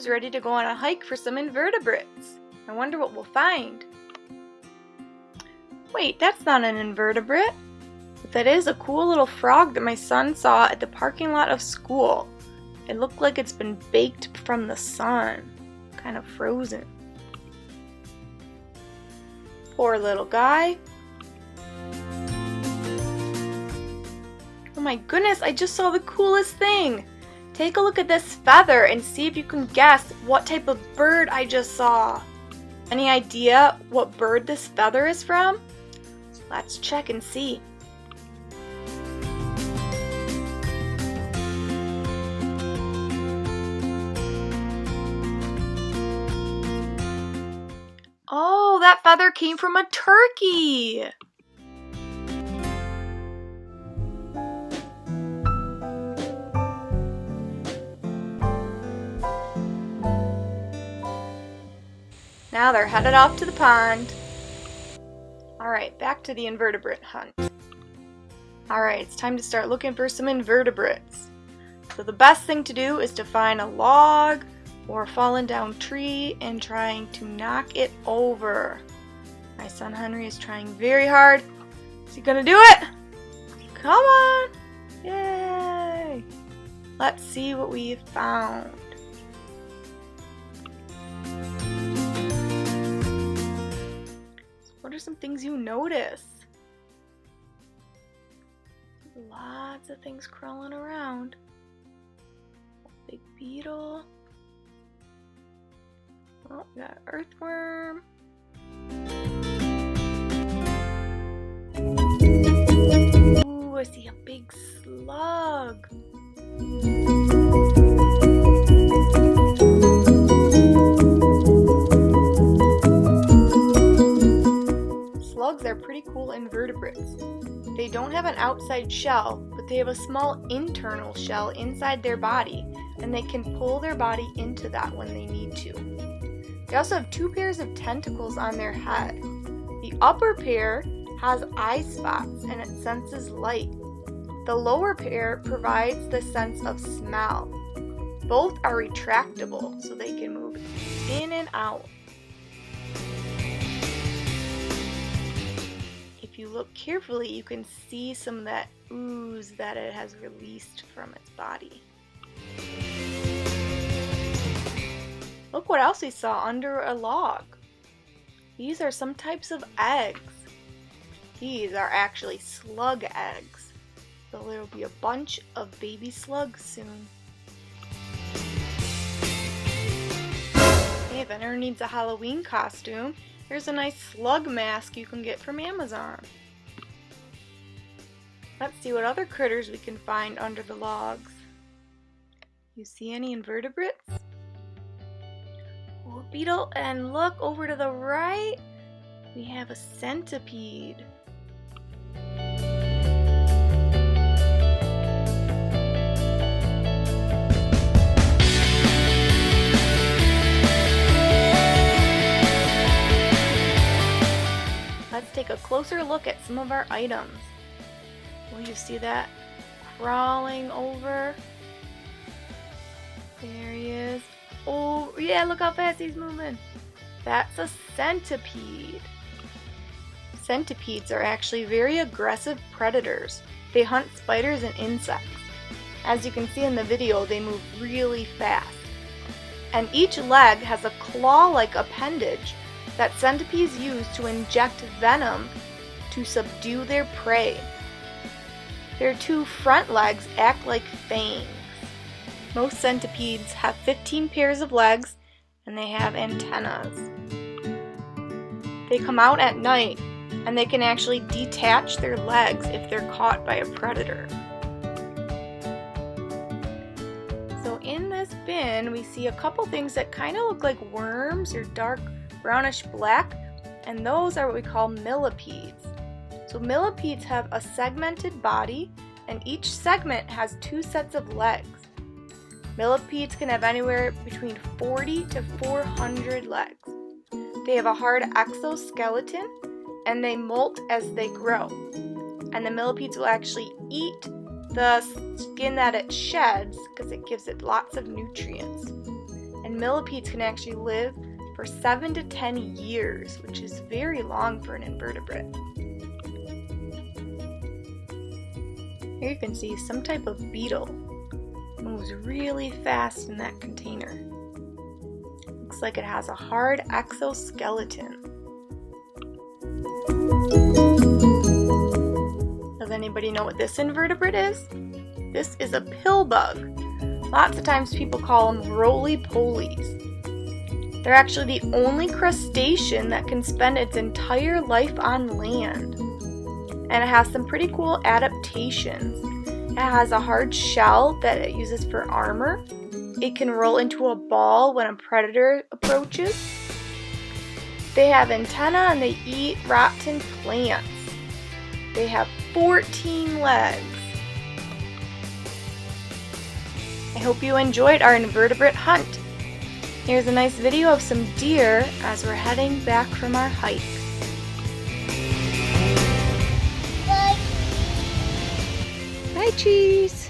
who's ready to go on a hike for some invertebrates? I wonder what we'll find. Wait, that's not an invertebrate. But that is a cool little frog that my son saw at the parking lot of school. It looked like it's been baked from the sun, kind of frozen. Poor little guy. Oh my goodness, I just saw the coolest thing. Take a look at this feather and see if you can guess what type of bird I just saw. Any idea what bird this feather is from? Let's check and see. Oh, that feather came from a turkey! Now they're headed off to the pond. Alright, back to the invertebrate hunt. Alright, it's time to start looking for some invertebrates. So the best thing to do is to find a log or a fallen down tree and trying to knock it over. My son Henry is trying very hard. Is he gonna do it? Come on! Yay! Let's see what we found. What are some things you notice? Lots of things crawling around. Big beetle. Oh, we got an earthworm. Ooh, I see a big slug. Slugs are pretty cool invertebrates. They don't have an outside shell, but they have a small internal shell inside their body, and they can pull their body into that when they need to. They also have 2 pairs of tentacles on their head. The upper pair has eye spots and it senses light. The lower pair provides the sense of smell. Both are retractable, so they can move in and out. If you look carefully, you can see some of that ooze that it has released from its body. Look what else we saw under a log. These are some types of eggs. These are actually slug eggs. So there will be a bunch of baby slugs soon. Hey, if anyone needs a Halloween costume, here's a nice slug mask you can get from Amazon. Let's see what other critters we can find under the logs. You see any invertebrates? Oh, a beetle, and look over to the right, we have a centipede. Let's take a closer look at some of our items. Will you see that crawling over? There he is. Oh, yeah, look how fast he's moving. That's a centipede. Centipedes are actually very aggressive predators. They hunt spiders and insects. As you can see in the video, they move really fast. And each leg has a claw-like appendage that centipedes use to inject venom to subdue their prey. Their 2 front legs act like fangs. Most centipedes have 15 pairs of legs and they have antennas. They come out at night and they can actually detach their legs if they're caught by a predator. So in this bin we see a couple things that kind of look like worms or dark brownish black, and those are what we call millipedes. So millipedes have a segmented body and each segment has 2 sets of legs. Millipedes can have anywhere between 40 to 400 legs. They have a hard exoskeleton and they molt as they grow. And the millipedes will actually eat the skin that it sheds because it gives it lots of nutrients. And millipedes can actually live for 7 to 10 years, which is very long for an invertebrate. Here you can see some type of beetle. It moves really fast in that container. Looks like it has a hard exoskeleton. Does anybody know what this invertebrate is? This is a pill bug. Lots of times people call them roly-polies. They're actually the only crustacean that can spend its entire life on land. And it has some pretty cool adaptations. It has a hard shell that it uses for armor. It can roll into a ball when a predator approaches. They have antennae and they eat rotten plants. They have 14 legs. I hope you enjoyed our invertebrate hunt. Here's a nice video of some deer as we're heading back from our hike. Bye, cheese!